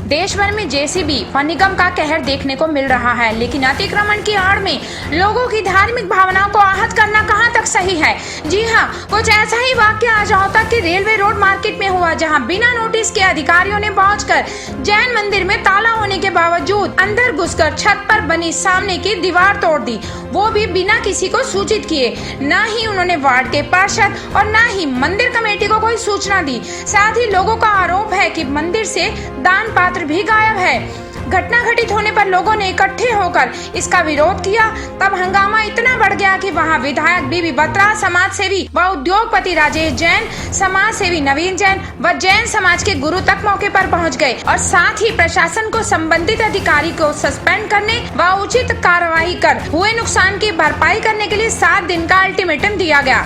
देश भर में जेसीबी व निगम का कहर देखने को मिल रहा है, लेकिन अतिक्रमण की आड़ में लोगों की धार्मिक भावनाओं को आहत करना कहां तक सही है। जी हां, कुछ ऐसा ही वाकया आज रोहतक के रेलवे रोड मार्केट में हुआ, जहां बिना नोटिस के अधिकारियों ने पहुंचकर जैन मंदिर में ताला होने के बावजूद अंदर घुसकर छत पर बनी सामने की दीवार तोड़ दी, वो भी बिना किसी को सूचित किए। न ही उन्होंने वार्ड के पार्षद और न ही मंदिर कमेटी को कोई सूचना दी। साथ ही लोगों का आरोप है कि मंदिर से दान पात्र भी गायब है। घटना घटित होने पर लोगों ने इकट्ठे होकर इसका विरोध किया। तब हंगामा इतना बढ़ गया कि वहां विधायक बीबी बत्रा, समाज सेवी व उद्योगपति राजेश जैन, समाज सेवी नवीन जैन व जैन समाज के गुरु तक मौके पर पहुंच गए और साथ ही प्रशासन को संबंधित अधिकारी को सस्पेंड करने व उचित कार्रवाई कर हुए नुकसान की भरपाई करने के लिए 7 दिन का अल्टीमेटम दिया गया।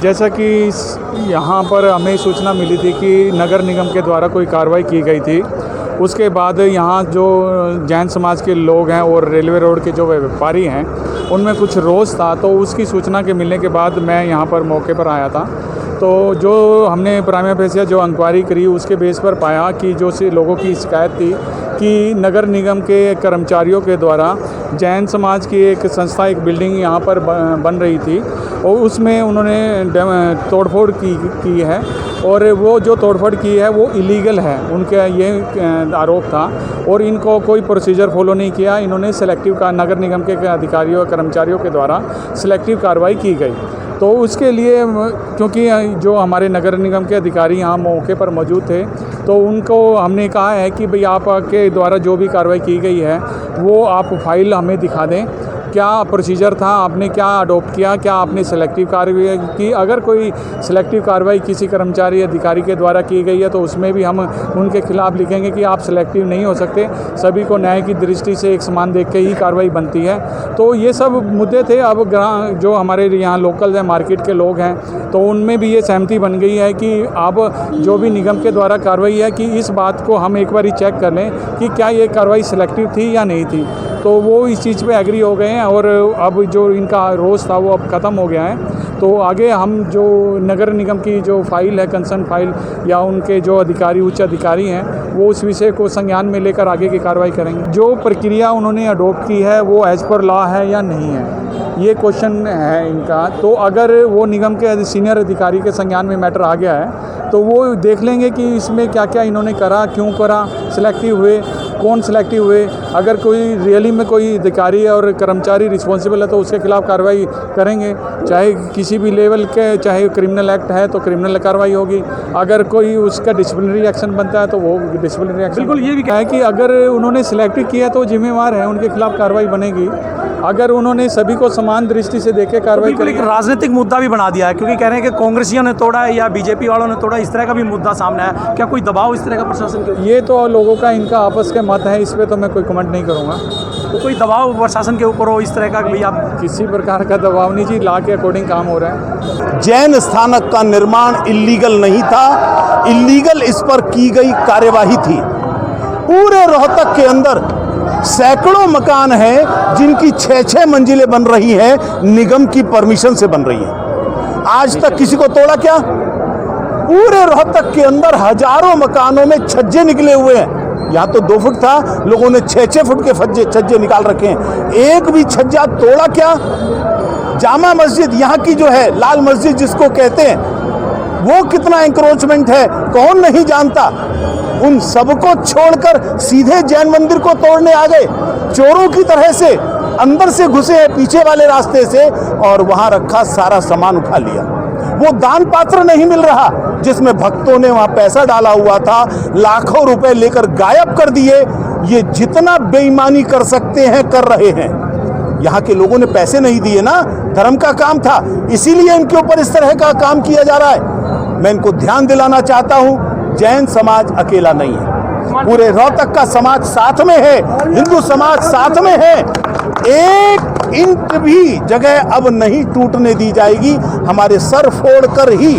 जैसा कि यहाँ पर हमें सूचना मिली थी कि नगर निगम के द्वारा कोई कार्रवाई की गई थी। उसके बाद यहाँ जो जैन समाज के लोग हैं और रेलवे रोड के जो व्यापारी हैं उनमें कुछ रोष था, तो उसकी सूचना के मिलने के बाद मैं यहाँ पर मौके पर आया था। तो जो हमने प्राइमरी फेसिया जो इंक्वायरी करी उसके बेस पर पाया कि जो से लोगों की शिकायत थी कि नगर निगम के कर्मचारियों के द्वारा जैन समाज की एक संस्था, एक बिल्डिंग यहाँ पर बन रही थी और उसमें उन्होंने तोड़फोड़ की है और वो जो तोड़फोड़ की है वो इलीगल है, उनका ये आरोप था। और इनको कोई प्रोसीजर फॉलो नहीं किया, इन्होंने सेलेक्टिव नगर निगम के अधिकारियों कर्मचारियों के द्वारा सेलेक्टिव कार्रवाई की गई। तो उसके लिए क्योंकि जो हमारे नगर निगम के अधिकारी यहाँ मौके पर मौजूद थे, तो उनको हमने कहा है कि भाई आपके द्वारा जो भी कार्रवाई की गई है वो आप फाइल हमें दिखा दें, क्या प्रोसीजर था, आपने क्या अडॉप्ट किया, क्या आपने सेलेक्टिव कार्रवाई की। अगर कोई सेलेक्टिव कार्रवाई किसी कर्मचारी अधिकारी के द्वारा की गई है तो उसमें भी हम उनके खिलाफ लिखेंगे कि आप सेलेक्टिव नहीं हो सकते, सभी को न्याय की दृष्टि से एक समान देख के ही कार्रवाई बनती है। तो ये सब मुद्दे थे। अब जो हमारे यहाँ लोकल हैं, मार्केट के लोग हैं, तो उनमें भी ये सहमति बन गई है कि अब जो भी निगम के द्वारा कार्रवाई है कि इस बात को हम एक बार चेक कर लें कि क्या ये कार्रवाई सेलेक्टिव थी या नहीं थी। तो वो इस चीज़ पे एग्री हो गए हैं और अब जो इनका रोष था वो अब ख़त्म हो गया है। तो आगे हम जो नगर निगम की जो फाइल है, कंसर्न फाइल, या उनके जो अधिकारी, उच्च अधिकारी हैं, वो उस विषय को संज्ञान में लेकर आगे की कार्रवाई करेंगे। जो प्रक्रिया उन्होंने अडॉप्ट की है वो एज पर लॉ है या नहीं है, ये क्वेश्चन है इनका। तो अगर वो निगम के सीनियर अधिकारी के संज्ञान में मैटर आ गया है तो वो देख लेंगे कि इसमें क्या क्या इन्होंने करा, क्यों करा, सिलेक्टिव हुए, कौन सिलेक्टिव हुए। अगर कोई रियली में कोई अधिकारी और कर्मचारी रिस्पॉन्सिबल है तो उसके खिलाफ कार्रवाई करेंगे, चाहे किसी भी लेवल के, चाहे क्रिमिनल एक्ट है तो क्रिमिनल कार्रवाई होगी। अगर कोई उसका डिसिप्लिनरी एक्शन बनता है तो वो डिसिप्लिनरी एक्शन। बिल्कुल, ये भी कहा है कि अगर उन्होंने सिलेक्टिव किया तो जिम्मेवार है, उनके खिलाफ कार्रवाई बनेगी। अगर उन्होंने सभी को समान दृष्टि से देखे कार्रवाई करेगी। एक राजनीतिक मुद्दा भी बना दिया है, क्योंकि कह रहे हैं कि कांग्रेसियों ने तोड़ा है या बीजेपी वालों ने तोड़ा, इस तरह का भी मुद्दा सामने है। क्या कोई दबाव इस तरह का प्रशासन के? ये तो लोगों का, इनका आपस के मत है, इस पर तो मैं कोई कमेंट नहीं करूँगा। तो कोई दबाव प्रशासन के ऊपर हो इस तरह का? भैया किसी प्रकार का दबाव नहीं जी, लॉ के अकॉर्डिंग काम हो रहा है। जैन स्थानक का निर्माण इल्लीगल नहीं था, इल्लीगल इस पर की गई कार्यवाही थी। पूरे रोहतक के अंदर सैकड़ों मकान हैं जिनकी 6-6 मंजिलें बन रही हैं, निगम की परमिशन से बन रही हैं। आज तक किसी को तोड़ा क्या? पूरे रोहतक के अंदर हजारों मकानों में छज्जे निकले हुए हैं। यहाँ तो 2 फुट था, लोगों ने 6-6 फुट के छज्जे निकाल रखे हैं। एक भी छज्जा तोड़ा क्या? जामा मस्जिद यहाँ की जो है, लाल मस्जिद जिसको कहते हैं, वो कितना एंक्रोचमेंट है कौन नहीं जानता। उन सबको छोड़कर सीधे जैन मंदिर को तोड़ने आ गए, चोरों की तरह से अंदर से घुसे हैं पीछे वाले रास्ते से और वहां रखा सारा सामान उठा लिया। वो दान पात्र नहीं मिल रहा जिसमें भक्तों ने वहां पैसा डाला हुआ था, लाखों रुपए लेकर गायब कर दिए। ये जितना बेईमानी कर सकते हैं कर रहे हैं। यहाँ के लोगों ने पैसे नहीं दिए ना, धर्म का काम था, इसीलिए इनके ऊपर इस तरह का काम किया जा रहा है। मैं इनको ध्यान दिलाना चाहता हूँ, जैन समाज अकेला नहीं है, पूरे रोहतक का समाज साथ में है, हिंदू समाज साथ में है। एक इंच भी जगह अब नहीं टूटने दी जाएगी। हमारे सर फोड़ कर ही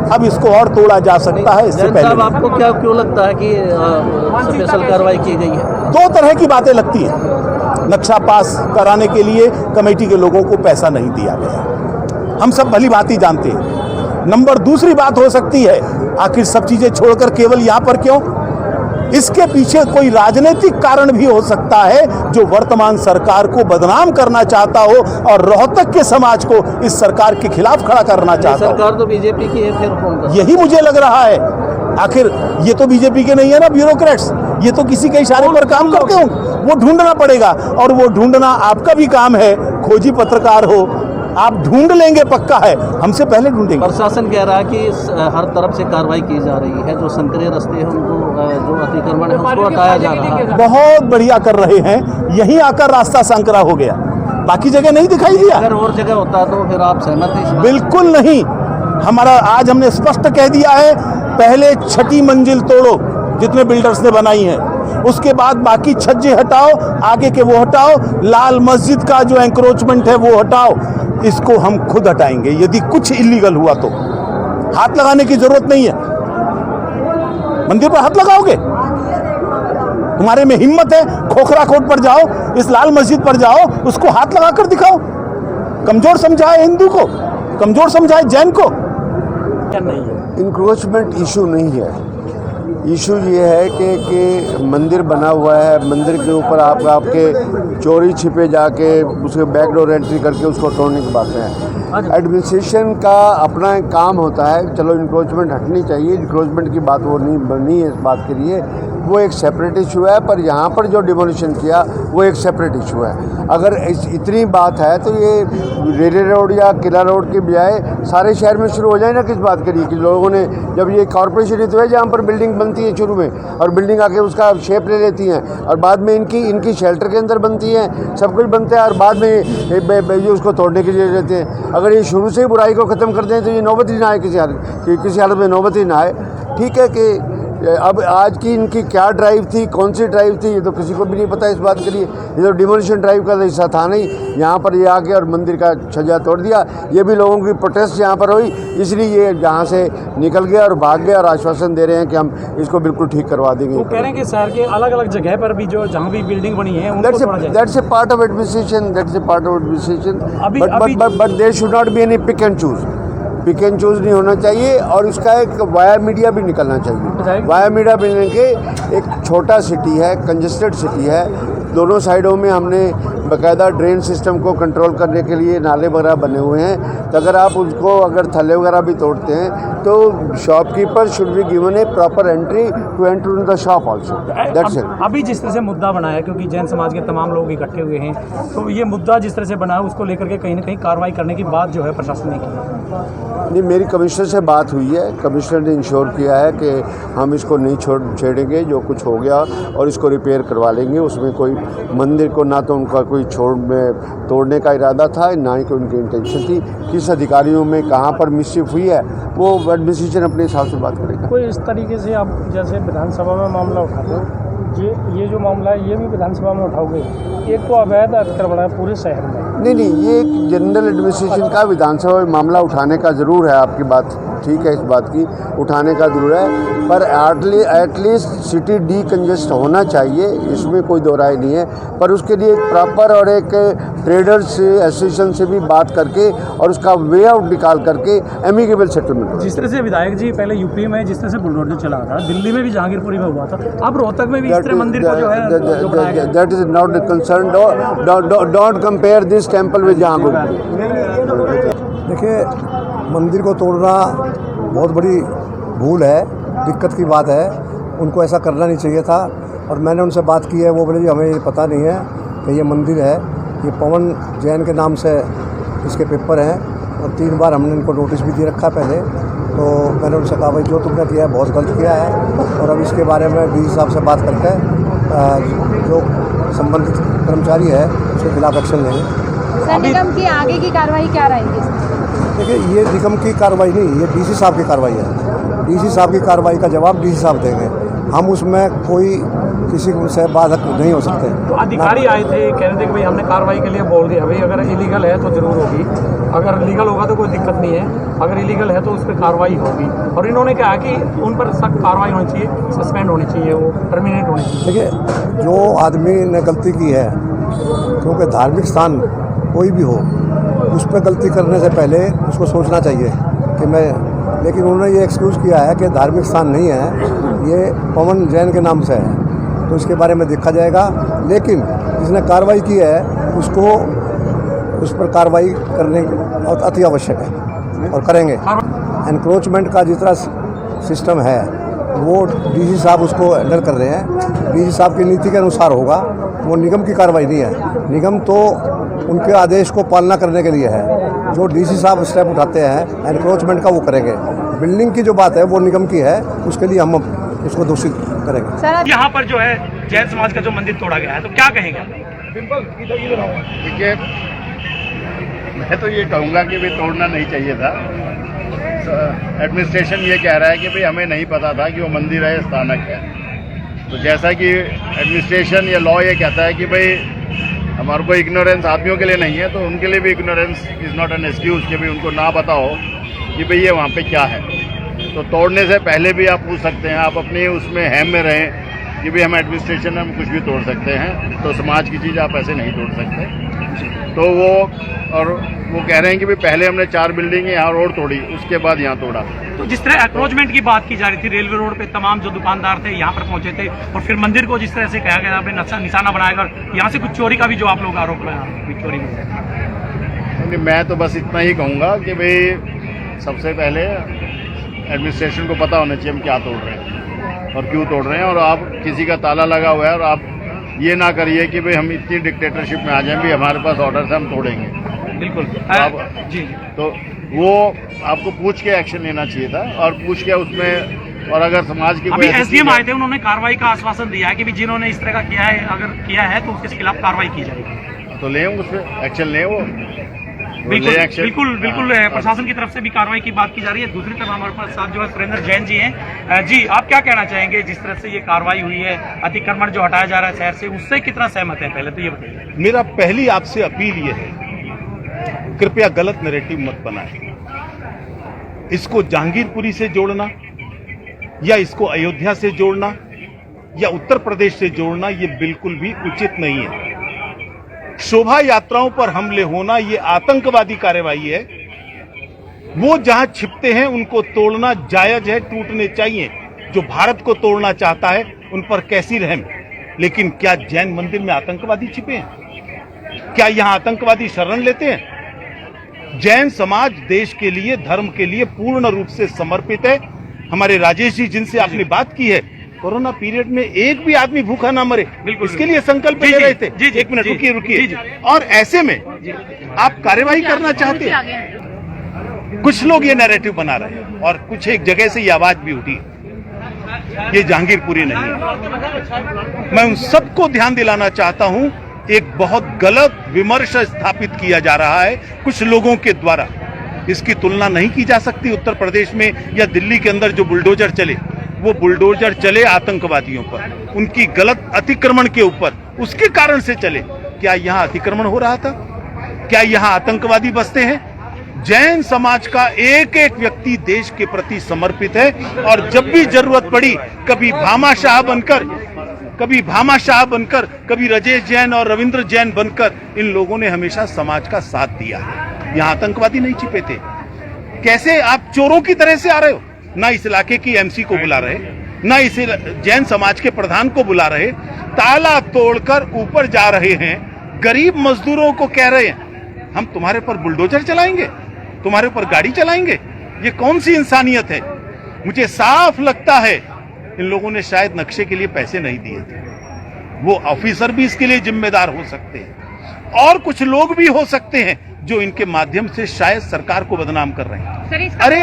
अब इसको और तोड़ा जा सकता है, इससे जैन साहब, पहले आपको क्या क्यों लगता है कि स्पेशल कार्रवाई की गई है? दो तरह की बातें लगती हैं। नक्शा पास कराने के लिए कमेटी के लोगों को पैसा नहीं दिया गया, हम सब भली भांति जानते हैं। नंबर दूसरी बात हो सकती है, आखिर सब चीजें छोड़कर केवल यहाँ पर क्यों? इसके पीछे कोई राजनीतिक कारण भी हो सकता है जो वर्तमान सरकार को बदनाम करना चाहता हो और रोहतक के समाज को इस सरकार के खिलाफ खड़ा करना चाहता हो। सरकार तो बीजेपी की है, फिर कौन का? यही मुझे लग रहा है। आखिर ये तो बीजेपी के नहीं है ना ब्यूरोक्रेट्स, ये तो किसी के इशारे पर काम करते हो। वो ढूंढना पड़ेगा, और वो ढूंढना आपका भी काम है। खोजी पत्रकार हो, आप ढूंढ लेंगे, पक्का है, हमसे पहले ढूंढेंगे। प्रशासन कह रहा है कि हर तरफ से कार्रवाई की जा रही है, जो संकरे रास्ते हैं उनको, जो अतिक्रमण है उसको हटाया जा रहा है। बहुत बढ़िया कर रहे हैं, यहीं आकर रास्ता संकरा हो गया, बाकी जगह नहीं दिखाई दिया। अगर और जगह होता तो फिर आप सहमत हैं? बिल्कुल नहीं। हमारा आज हमने स्पष्ट कह दिया है, पहले छठी मंजिल तोड़ो जितने बिल्डर्स ने बनाई है, उसके बाद बाकी छज्जे हटाओ, आगे के वो हटाओ, लाल मस्जिद का जो एंक्रोचमेंट है वो हटाओ। इसको हम खुद हटाएंगे यदि कुछ इलीगल हुआ तो। हाथ लगाने की जरूरत नहीं है। मंदिर पर हाथ लगाओगे? तुम्हारे में हिम्मत है, खोखरा कोट पर जाओ, इस लाल मस्जिद पर जाओ, उसको हाथ लगाकर दिखाओ। कमजोर समझाए हिंदू को, कमजोर समझाए जैन को। इंक्रोचमेंट इशू नहीं है। इशू ये है कि मंदिर बना हुआ है, मंदिर के ऊपर आपके चोरी छिपे जाके उसके बैकडोर एंट्री करके उसको तोड़ने की बातें हैं। एडमिनिस्ट्रेशन का अपना एक काम होता है, चलो इंक्रोचमेंट हटनी चाहिए, इंक्रोचमेंट की बात वो नहीं बनी है इस बात के लिए, वो एक सेपरेट इशू है। पर यहाँ पर जो डिमोलिशन किया वो एक सेपरेट इशू है। अगर इतनी बात है तो ये रेलवे रोड या किला रोड के बजाय सारे शहर में शुरू हो जाए ना। किस बात के लिए कि लोगों ने, जब ये कॉर्पोरेशन ही तो है जहाँ पर बिल्डिंग बनती है शुरू में, और बिल्डिंग आके उसका शेप ले लेती हैं, और बाद में इनकी शेल्टर के अंदर बनती हैं, सब कुछ बनता है, और बाद में ये उसको तोड़ने के लिए रहते हैं। अगर ये शुरू से ही बुराई को ख़त्म कर दें तो ये नौबत ही ना आए, किसी हालत में नौबत ही ना आए। ठीक है कि अब आज की इनकी क्या ड्राइव थी, कौन सी ड्राइव थी, ये तो किसी को भी नहीं पता इस बात के लिए। ये तो डिमोलिशन ड्राइव का हिस्सा था नहीं। यहाँ पर ये आके और मंदिर का छज्जा तोड़ दिया। ये भी लोगों की प्रोटेस्ट यहाँ पर हुई, इसलिए ये यहाँ से निकल गया और भाग गया, और आश्वासन दे रहे हैं कि हम इसको बिल्कुल ठीक करवा देंगे। वो कह रहे हैं कि शहर के अलग अलग जगह पर भी जो जहाँ भी बिल्डिंग बनी है that's a part of administration, but there should not be any pick and choose नहीं होना चाहिए, और उसका एक वाया मीडिया भी निकलना चाहिए। वाया मीडिया मिलने के एक छोटा सिटी है, कंजेस्टेड सिटी है, दोनों साइडों में हमने बाकायदा ड्रेन सिस्टम को कंट्रोल करने के लिए नाले वगैरह बने हुए हैं। तो अगर आप उसको, अगर थल्ले वगैरह भी तोड़ते हैं तो shopkeeper should be given a proper entry to enter in the shop also. That's it. अभी जिस तरह से मुद्दा बना है, क्योंकि जैन समाज के तमाम लोग इकट्ठे हुए हैं, तो ये मुद्दा जिस तरह से बना है उसको लेकर के कहीं ना कहीं कार्रवाई करने की बात जो है प्रशासन ने की। नहीं, मेरी कमिश्नर से बात हुई है, कमिश्नर ने इंश्योर किया है कि हम इसको नहीं छेड़ेंगे, जो कुछ हो गया और इसको रिपेयर करवा लेंगे। उसमें कोई मंदिर को ना तो उनका कोई तोड़ने का इरादा था, ना ही कोई उनकी इंटेंशन थी। किस अधिकारियों में कहाँ पर मिसचिफ हुई है वो एडमिनिस्ट्रेशन अपने हिसाब से बात करेगा। कोई इस तरीके से आप जैसे विधानसभा में मामला उठाते हो, ये जो मामला है ये भी विधानसभा में उठाओगे। एक तो अवैध अतिक्रमण है पूरे शहर में। नहीं, ये एक जनरल एडमिनिस्ट्रेशन का विधानसभा में मामला उठाने का ज़रूर है। आपकी बात ठीक है, इस बात की उठाने का ज़रूर है, पर एटलीस्ट सिटी डीकंजेस्ट होना चाहिए, इसमें कोई दो राय नहीं है। पर उसके लिए एक प्रॉपर और एक ट्रेडर्स एसोसिएशन से भी बात करके और उसका वे आउट निकाल करके एमिकेबल सेटलमेंट। जिस तरह से विधायक जी पहले यूपी में जिस तरह से बुलडोजर चला था, दिल्ली में भी जहांगीरपुरी में हुआ था, अब रोहतक में भी इस तरह मंदिर को जो है that is not concern. Don't compare this temple with Jahangirpuri. देखिए, मंदिर को तोड़ना बहुत बड़ी भूल है, दिक्कत की बात है, उनको ऐसा करना नहीं चाहिए था। और मैंने उनसे बात की है, वो बोले जी हमें ये पता नहीं है कि ये मंदिर है, ये पवन जैन के नाम से इसके पेपर हैं, और 3 बार हमने इनको नोटिस भी दे रखा पहले। तो मैंने उनसे कहा भाई जो तुमने किया है बहुत गलत किया है, और अब इसके बारे में डीसी साहब से बात करके जो संबंधित कर्मचारी है उसके खिलाफ एक्शन लेंगे। निगम की आगे की कार्रवाई क्या रहेगी? देखिए, ये निगम की कार्रवाई नहीं, ये डीसी साहब की कार्रवाई है। डीसी साहब की कार्रवाई का जवाब डीसी साहब देंगे, हम उसमें कोई किसी से बाधक नहीं हो सकते। तो अधिकारी आए थे, कह रहे थे कि भाई हमने कार्रवाई के लिए बोल दिया, भाई अगर इलीगल है तो ज़रूर होगी। अगर लीगल होगा तो कोई दिक्कत नहीं है, अगर इलीगल है तो उस पर कार्रवाई होगी। और इन्होंने कहा कि उन पर सख्त कार्रवाई होनी चाहिए, सस्पेंड होनी चाहिए, वो टर्मिनेट होनी चाहिए। देखिए, जो आदमी ने गलती की है, क्योंकि धार्मिक स्थान कोई भी हो, उस पर गलती करने से पहले उसको सोचना चाहिए कि मैं, लेकिन उन्होंने ये एक्सक्यूज़ किया है कि धार्मिक स्थान नहीं है, ये पवन जैन के नाम से है, तो इसके बारे में देखा जाएगा। लेकिन जिसने कार्रवाई की है उसको उस पर कार्रवाई करने अति आवश्यक है और करेंगे। एनक्रोचमेंट का जितना सिस्टम है वो डीसी साहब उसको हैंडल कर रहे हैं, डीसी साहब की नीति के अनुसार होगा, वो निगम की कार्रवाई नहीं है। निगम तो उनके आदेश को पालना करने के लिए है, जो डीसी साहब स्टेप उठाते हैं एनक्रोचमेंट का वो करेंगे। बिल्डिंग की जो बात है वो निगम की है, उसके लिए हम उसको दोषी करेंगे। सर, यहाँ पर जो है जैन समाज का जो मंदिर तोड़ा गया है, तो क्या कहेंगे? देखिए, मैं तो ये कहूँगा कि भाई तोड़ना नहीं चाहिए था। एडमिनिस्ट्रेशन ये कह रहा है कि भाई हमें नहीं पता था कि वो मंदिर है, स्थानक है। तो जैसा कि एडमिनिस्ट्रेशन या लॉ ये कहता है कि भाई हमारे को इग्नोरेंस आदमियों के लिए नहीं है, तो उनके लिए भी ignorance is not an excuse कि भाई उनको ना पता हो कि भाई ये वहाँ पे क्या है। तो तोड़ने से पहले भी आप पूछ सकते हैं, आप अपने उसमें हैम में रहें कि भाई हम एडमिनिस्ट्रेशन में हम कुछ भी तोड़ सकते हैं, तो समाज की चीज़ आप ऐसे नहीं तोड़ सकते। तो वो कह रहे हैं कि भाई पहले हमने 4 बिल्डिंग यहाँ रोड तोड़ी, उसके बाद यहाँ तोड़ा। तो जिस तरह अक्रोचमेंट की बात की जा रही थी, रेलवे रोड पे तमाम जो दुकानदार थे यहाँ पर पहुंचे थे, और फिर मंदिर को जिस तरह से कहा गया आपने निशाना बनाएगा, यहाँ से कुछ चोरी का भी जो आप लोग आरोप लगाया, चोरी नहीं, मैं तो बस इतना ही कहूँगा कि भाई सबसे पहले एडमिनिस्ट्रेशन को पता होना चाहिए हम क्या तोड़ रहे हैं और क्यों तोड़ रहे हैं। और आप किसी का ताला लगा हुआ है और आप ये ना करिए कि भाई हम इतनी डिक्टेटरशिप में आ जाएं भी हमारे पास ऑर्डर से हम तोड़ेंगे। बिल्कुल आप जी, तो वो आपको पूछ के एक्शन लेना चाहिए था, और पूछ के उसमें, और अगर समाज की अभी एसडीएम आए थे, उन्होंने कार्रवाई का आश्वासन दिया है कि जिन्होंने इस तरह का किया है, अगर किया है तो उसके खिलाफ कार्रवाई की जाएगी। तो लें उस पर एक्शन लें, वो बिल्कुल प्रशासन की तरफ से भी कार्रवाई की बात की जा रही है। दूसरी तरफ हमारे पास साथ जो है सुरेंद्र जैन जी हैं। जी, आप क्या कहना चाहेंगे जिस तरह से ये कार्रवाई हुई है, अतिक्रमण जो हटाया जा रहा है शहर से, उससे कितना सहमत है? पहले तो ये बताइए। मेरा पहली आपसे अपील ये है, कृपया गलत नैरेटिव मत बनाएं। इसको जहांगीरपुरी से जोड़ना या इसको अयोध्या से जोड़ना या उत्तर प्रदेश से जोड़ना ये बिल्कुल भी उचित नहीं है। शोभा यात्राओं पर हमले होना ये आतंकवादी कार्रवाई है। वो जहां छिपते हैं उनको तोड़ना जायज है, टूटने चाहिए। जो भारत को तोड़ना चाहता है उन पर कैसी रहम। लेकिन क्या जैन मंदिर में आतंकवादी छिपे हैं? क्या यहां आतंकवादी शरण लेते हैं? जैन समाज देश के लिए, धर्म के लिए पूर्ण रूप से समर्पित है। हमारे राजेश जी जिनसे आपने बात की है, कोरोना पीरियड में एक भी आदमी भूखा ना मरे, इसके लिए संकल्प ले रहे थे। एक मिनट रुकिए। और ऐसे में आप कार्रवाई करना चाहते हैं। कुछ लोग ये नैरेटिव बना रहे हैं और कुछ एक जगह से ये आवाज भी उठी, ये जहांगीरपुरी नहीं है। मैं उन सबको ध्यान दिलाना चाहता हूं, एक बहुत गलत विमर्श स्थापित किया जा रहा है कुछ लोगों के द्वारा। इसकी तुलना नहीं की जा सकती उत्तर प्रदेश में या दिल्ली के अंदर जो बुलडोजर चले, वो बुलडोजर चले आतंकवादियों पर, उनकी गलत अतिक्रमण के ऊपर, उसके कारण से चले। क्या यहां अतिक्रमण हो रहा था? क्या यहां आतंकवादी बसते हैं? जैन समाज का एक एक व्यक्ति देश के प्रति समर्पित है और जब भी जरूरत पड़ी, कभी भामाशाह बनकर, कभी राजेश जैन और रविंद्र जैन बनकर, इन लोगों ने हमेशा समाज का साथ दिया है। यहां आतंकवादी नहीं छिपे थे। कैसे आप चोरों की तरह से आ रहे हो? ना इस इलाके की एमसी को बुला रहे, ना इस जैन समाज के प्रधान को बुला रहे, ताला तोड़कर ऊपर जा रहे हैं, गरीब मजदूरों को कह रहे हैं हम तुम्हारे पर बुलडोजर चलाएंगे, तुम्हारे ऊपर गाड़ी चलाएंगे। ये कौन सी इंसानियत है? मुझे साफ लगता है इन लोगों ने शायद नक्शे के लिए पैसे नहीं दिए थे। वो ऑफिसर भी इसके लिए जिम्मेदार हो सकते हैं और कुछ लोग भी हो सकते हैं जो इनके माध्यम से शायद सरकार को बदनाम कर रहे हैं। अरे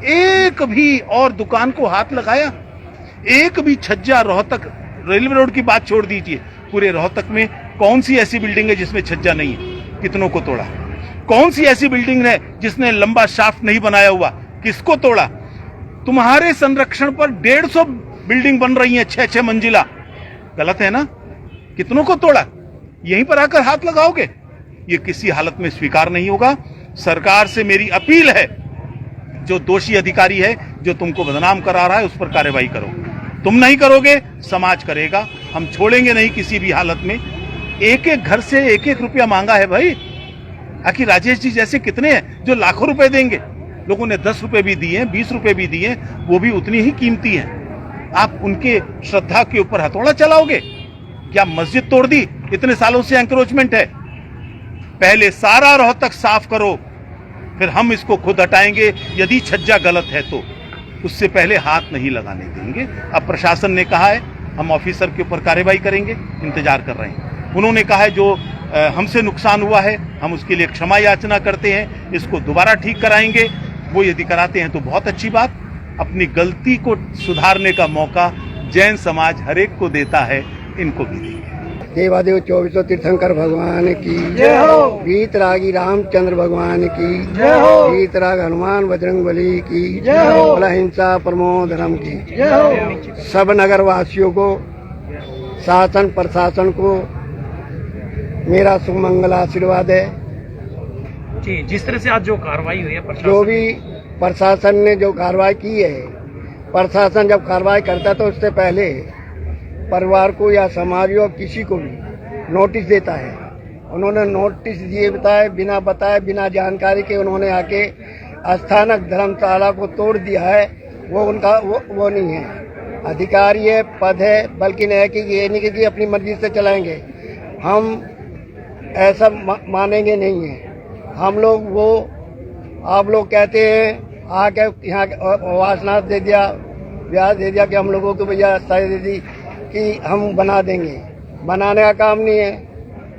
एक भी और दुकान को हाथ लगाया? एक भी छज्जा, रोहतक रेलवे रोड की बात छोड़ दीजिए, पूरे रोहतक में कौन सी ऐसी बिल्डिंग है जिसमें छज्जा नहीं है? कितनों को तोड़ा? कौन सी ऐसी बिल्डिंग है जिसने लंबा शाफ्ट नहीं बनाया हुआ? किसको तोड़ा? तुम्हारे संरक्षण पर 150 बिल्डिंग बन रही है 6-6 मंजिला। गलत है ना? कितनों को तोड़ा? यहीं पर आकर हाथ लगाओगे? ये किसी हालत में स्वीकार नहीं होगा। सरकार से मेरी अपील है, जो दोषी अधिकारी है, जो तुमको बदनाम करा रहा है, उस पर कार्रवाई करो। तुम नहीं करोगे, समाज करेगा। हम छोड़ेंगे नहीं किसी भी हालत में। एक एक घर से एक एक रुपया मांगा है भाई। आखिर राजेश जी जैसे कितने हैं जो लाखों रुपए देंगे? लोगों ने 10 रुपए भी दिए, 20 रुपए भी दिए, वो भी उतनी ही कीमती हैं। आप उनके श्रद्धा के ऊपर हथौड़ा चलाओगे? क्या मस्जिद तोड़ दी? इतने सालों से एंक्रोचमेंट है। पहले सारा रोहतक साफ करो, फिर हम इसको खुद हटाएंगे। यदि छज्जा गलत है तो उससे पहले हाथ नहीं लगाने देंगे। अब प्रशासन ने कहा है, हम ऑफिसर के ऊपर कार्रवाई करेंगे, इंतजार कर रहे हैं। उन्होंने कहा है जो हमसे नुकसान हुआ है हम उसके लिए क्षमा याचना करते हैं, इसको दोबारा ठीक कराएंगे। वो यदि कराते हैं तो बहुत अच्छी बात। अपनी गलती को सुधारने का मौका जैन समाज हर एक को देता है, इनको भी देंगे। देवादेव 24 तीर्थंकर भगवान की जय हो। वीतरागी रामचंद्र भगवान की जय हो। वीतराग हनुमान बजरंगबली की जय हो। अहिंसा परमो धर्म की जय हो। सब नगर वासियों को, शासन प्रशासन को मेरा सुमंगल आशीर्वाद है। जी, जिस तरह से आज जो कार्रवाई हुई है, जो भी प्रशासन ने जो कार्रवाई की है, प्रशासन जब कार्रवाई करता है तो उससे पहले परिवार को या समाज को किसी को भी नोटिस देता है। उन्होंने नोटिस दिए बिना बताए बिना जानकारी के उन्होंने आके स्थानक धर्मशाला को तोड़ दिया है। वो उनका वो नहीं है, अधिकारी है, पद है, बल्कि नहीं है कि ये नहीं कि अपनी मर्जी से चलाएंगे। हम ऐसा मानेंगे नहीं है। हम लोग वो आप लोग कहते हैं आके यहाँ वासना दे दिया, ब्याज दे दिया कि हम लोगों को भैया साई दे दी कि हम बना देंगे। बनाने का काम नहीं है।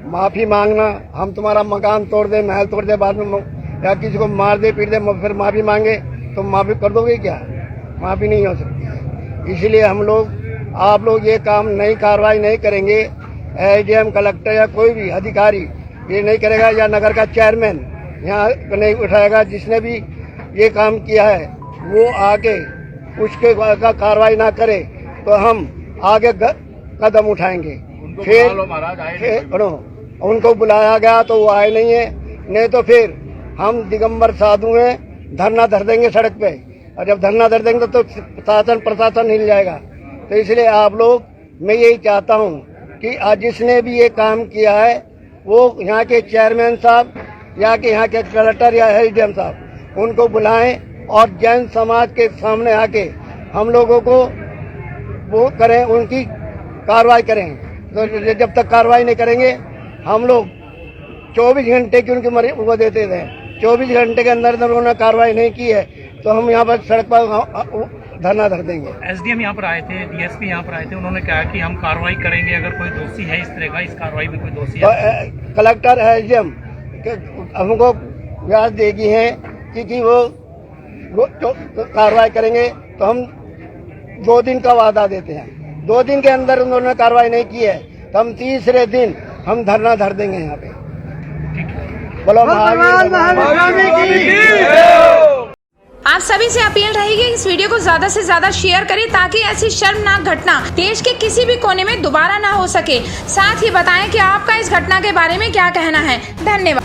माफ़ी मांगना, हम तुम्हारा मकान तोड़ दे, महल तोड़ दे, बाद में या किसी को मार दे पीट दे, फिर माफ़ी मांगे तो माफ़ी कर दोगे क्या? माफ़ी नहीं हो सकती है। इसलिए हम लोग आप लोग ये काम नहीं, कार्रवाई नहीं करेंगे। एसडीएम, कलेक्टर या कोई भी अधिकारी ये नहीं करेगा, या नगर का चेयरमैन यहाँ नहीं उठाएगा। जिसने भी ये काम किया है वो आगे उसके का कार्रवाई ना करे तो हम आगे कदम उठाएंगे। फिर उनको बुलाया गया तो वो आए नहीं है, नहीं तो फिर हम दिगंबर साधु हैं, धरना धर देंगे सड़क पे। और जब धरना धर देंगे तो शासन प्रशासन हिल जाएगा। तो इसलिए आप लोग, मैं यही चाहता हूँ कि आज जिसने भी ये काम किया है वो यहाँ के चेयरमैन साहब या कि यहाँ के कलेक्टर या एसडीएम साहब उनको बुलाएं और जैन समाज के सामने आके हम लोगों को वो करें, उनकी कार्रवाई करें। तो जब तक कार्रवाई नहीं करेंगे हम लोग 24 घंटे की उनकी वो देते थे। 24 घंटे के अंदर उन्होंने कार्रवाई नहीं की है तो हम यहाँ पर सड़क पर धरना धर देंगे। एसडीएम यहाँ पर आए थे, डीएसपी यहाँ पर आए थे, उन्होंने कहा कि हम कार्रवाई करेंगे अगर कोई दोषी है इस तरह का, इस कार्रवाई में कोई दोषी है। तो कलेक्टर एसडीएम हमको व्यास देगी है कि वो कार्रवाई करेंगे तो हम 2 दिन का वादा देते हैं। 2 दिन के अंदर उन्होंने कार्रवाई नहीं की है तो हम तीसरे दिन हम धरना धर देंगे यहाँ पे। बोलो आप सभी से अपील रहेगी इस वीडियो को ज्यादा से ज्यादा शेयर करें ताकि ऐसी शर्मनाक घटना देश के किसी भी कोने में दोबारा ना हो सके। साथ ही बताएं कि आपका इस घटना के बारे में क्या कहना है। धन्यवाद।